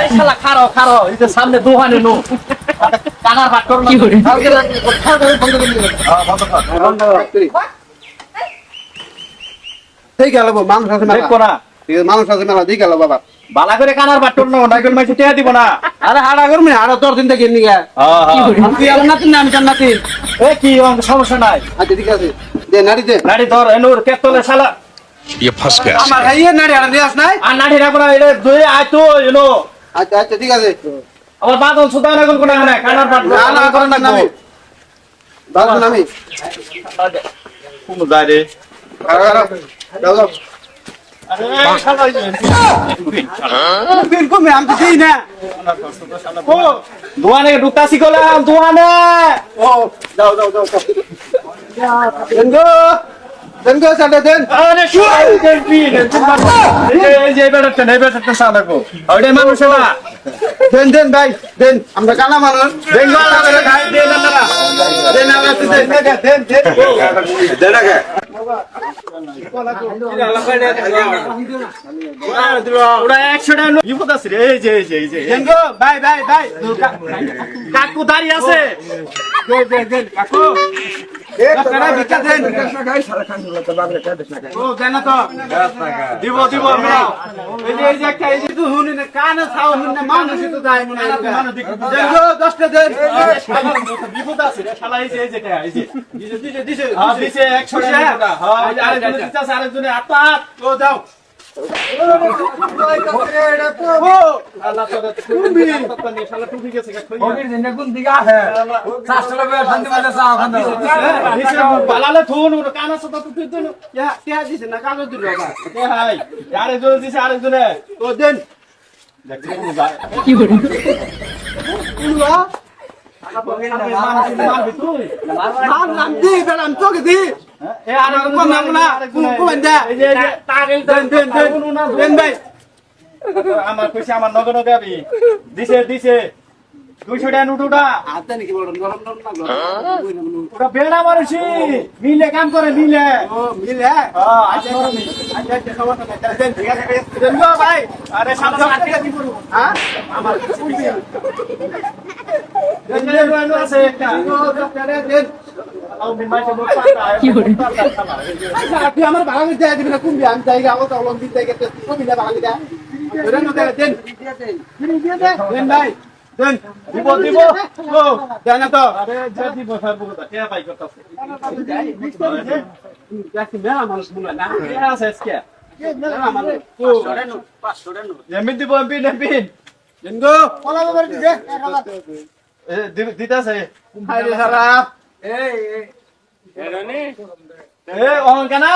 এই শালা খারো খারো এই যে সামনে দোকানে নো কানার ভাত করো না ঠিক গেল মানুষ আছে মেলা দেখো না মানুষ আছে মেলা ঠিক গেল বাবা বালা করে কানার ভাত করো না নাইকল মাইছে টিয়া দিব না আরে হাড়া করবি হাড়া তোর দিন থেকে নিয়ে তুই আমার নাতি না আমি জান্নাতি এ কি সমস্যা নাই আচ্ছা ঠিক আছে দে নাড়ি দে নাড়ি ধর এনুর কেতলে শালা ये फंस गया আমার এই নাড়ি হাড়া দিয়ে আস নাই আর নাড়ি রাখো না এটা দুই আয় তো এনো আচ্ছা আচ্ছা ঠিক আছে আমার বাদল সুদা না কোন না কানার ভাত না না করেন না নামি বাবা নামি কোন যায় রে দাও দাও আরে শালা বিলকুল আমি তো দেই না ও দোয়ানে ঢুকাছি গলাম দোয়ানে ও দাও দাও দাও দেনগো দেনগো সাড়ে দেন আরে শুই দেখবি এই যে বেটাটা সালাকো ওইটা মানুষ না দেন দেন ভাই দেন আমরা কানা মানুষ দেন না করে খাই দেন না দেন আমরা তো দেন দেন দেন দেন আগে ওরা 100 টাকা বিপদ আছে রে এই যে দেনগো ভাই ভাই ভাই কাকু দাঁড়িয়ে আছে দেন দেন কাকু কাকড়া বিকা দেন ও দেন তো দিব আমরা এই যে একটা এই যে তুই হুনি না কানে ছাও হুনি না মানুষ তো দাই মনে দেনগো 10 টা দেন বিপদ আছে রে শালা এই যে দিছে হ্যাঁ দিছে 100 টাকা হ্যাঁ আরেকজন দিছে আরেকজনে হাত ও দাও আল্লাহ তোকে তুমি শালা টুপি গেছে ওকে দিন কোন দিগা है শাস্ত্র বে শান্তি বাজে সাও খান দিছে বালালে থুন কানা সতা টুপি দেন কে দিছে না কাগজ দিল বাবা এ হাই আরেকজন দিছে আরেকজনে ও দেন দেখতে কোন যায় উলুয়া মারবি তুই মান নাম দি বেলাম তোকে দি এ আরেকজন কোন নাম না কোন দে এই যে তাগিল দেন দেন দেন দেন ভাই আমার কইছে আমার নগর নগাবি দিছে 200 টাকা নোটুটা আতে নাকি বড় গরম গরম না গরম ওটা বেড়া মারছি মিলে কাম করে মিলে ও মিলে হ্যাঁ আচ্ছা আচ্ছা আচ্ছা সমস্যা নাই দেন ঠিক আছে দেন গো ভাই আরে সামনে আটকে কি করব হ্যাঁ আমার দেন আছে একটা দেন আও মিমাইছে বড় পাতা কি করে আচ্ছা আপনি আমার বাগানে দিয়ে দিবেন কুম্বি আমি জায়গা আবার অলম দিতে গেতে কুম্বিলা বাগানে দেন দেন দেন দেন ভাই দেন দিব ও দেন তো আরে যা দিব সারবো কথা কে পাই করতেছে যাচ্ছি মেলা মানুষ মনে না কে আছে আজকে মেলা মানুষ ও 500 টাকা এমনি দিব এমপি দেন গো কলা বাবার দিবে এ দিতাছে হাইরে সারা এই এ অঙ্কা না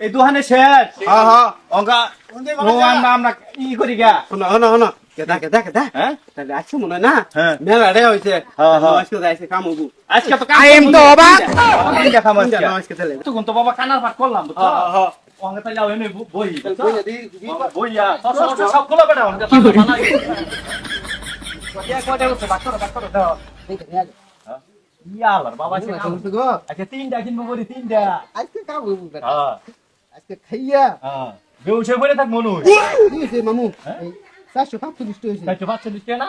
এই দুহানে শেষ হ্যাঁ হ্যাঁ অঙ্কা রোয়ান নাম না ই করি গা শোনো শোনো শোনো কেদা হ্যাঁ তাহলে আজকে মনে হয় না হ্যাঁ। মেলা রে হইছে হ্যাঁ, হ্যাঁ। আজকে যাইছে কাম হবো আজকে তো I am তো অবাক। দেখা মাস আজকে তাহলে তখন তো বাবা কানার ভাত করলাম বুঝছো হ্যাঁ অঙ্কা তাইলে এনে বই হ্যাঁ বইয়া সব গুলো বেটা অঙ্কা কি করি কয়টা করতে ভাত করো দাও ইয়ালার বাবা সে কাম আচ্ছা তিনটা কিনবো বলি তিনটা আজকে কাম হবো হ্যাঁ আজকে খাইয়া হ্যাঁ বেউসে বলে থাক মনু দিয়েছে মামু 445 হইছে কাইতে বাচ্চা দিতে না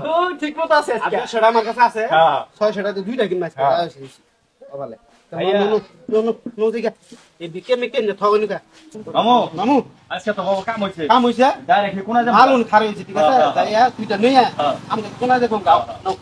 ও ঠিক মতো আছে আজকে 800 আমার কাছে আছে হ্যাঁ 600 টাকা দুইটা কিন মাছ হ্যাঁ। আছে ওভালে ভাইয়া। নো দিগা এই বিকে মিকে নে থগনি কা মামু মামু আজকে তো বাবা কাম হইছে কাম হইছে ডাইরেক্ট কোনা যাব ভালো খারে হইছে ঠিক আছে হ্যাঁ, হ্যাঁ। তাইয়া দুইটা নইয়া হ্যাঁ। আমরা কোনা দেখো গাও নাও